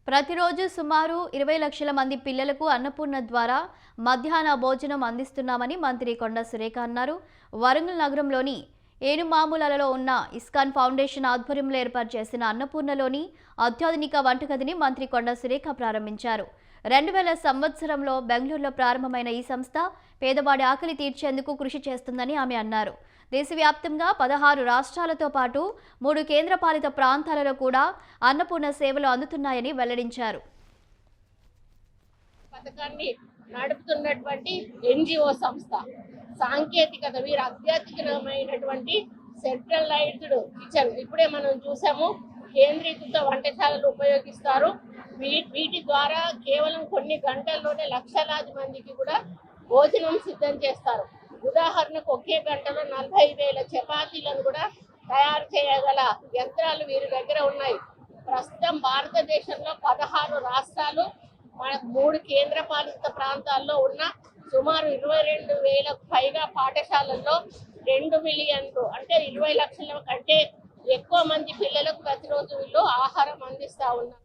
ప్రతిరోజు సుమారు 20 లక్షల మంది పిల్లలకు అన్నపూర్ణ ద్వారా మధ్యాహ్న భోజనం అందిస్తున్నామని మంత్రి కొండ సురేఖ అన్నారు. వరంగల్ నగరంలోని ఏనుమాములలో ఉన్న ఇస్కాన్ ఫౌండేషన్ ఆధ్వర్యంలో ఏర్పాటు చేసిన అన్నపూర్ణలోని అత్యాధునిక వంటగదిని మంత్రి కొండ సురేఖ ప్రారంభించారు. 2000 సంవత్సరంలో బెంగళూరులో ప్రారంభమైన ఈ సంస్థ పేదవాడి ఆకలి తీర్చేందుకు కృషి చేస్తుందని ఆమె అన్నారు. దేశవ్యాప్తంగా 16 రాష్ట్రాలతో పాటు 3 కేంద్రపాలిత ప్రాంతాలలో కూడా అన్నపూర్ణ సేవలు అందుతున్నాయని వెల్లడించారు. పథకాన్ని నడుపుతున్నటువంటి ఎన్జిఓ సంస్థ సాంకేతికత వీరు అత్యాధునికమైనటువంటి సెంట్రలైజ్డ్ కిచెన్ ఇప్పుడే మనం చూసాము. కేంద్రీకృత వంటశాలలు ఉపయోగిస్తారు. వీటి ద్వారా కేవలం కొన్ని గంటల్లోనే లక్షలాది మందికి కూడా భోజనం సిద్ధం చేస్తారు. ఉదాహరణకు ఒకే గంటలో 40,000 చపాతీలను కూడా తయారు చేయగల యంత్రాలు వీరి దగ్గర ఉన్నాయి. ప్రస్తుతం భారతదేశంలో 16 రాష్ట్రాలు, మనకు 3 కేంద్రపాలిత ప్రాంతాల్లో ఉన్న సుమారు 22,000కు పైగా పాఠశాలల్లో 2 మిలియన్లు అంటే 20 లక్షల కంటే ఎక్కువ మంది పిల్లలకు ప్రతిరోజు వీళ్ళు ఆహారం అందిస్తూ ఉన్నారు.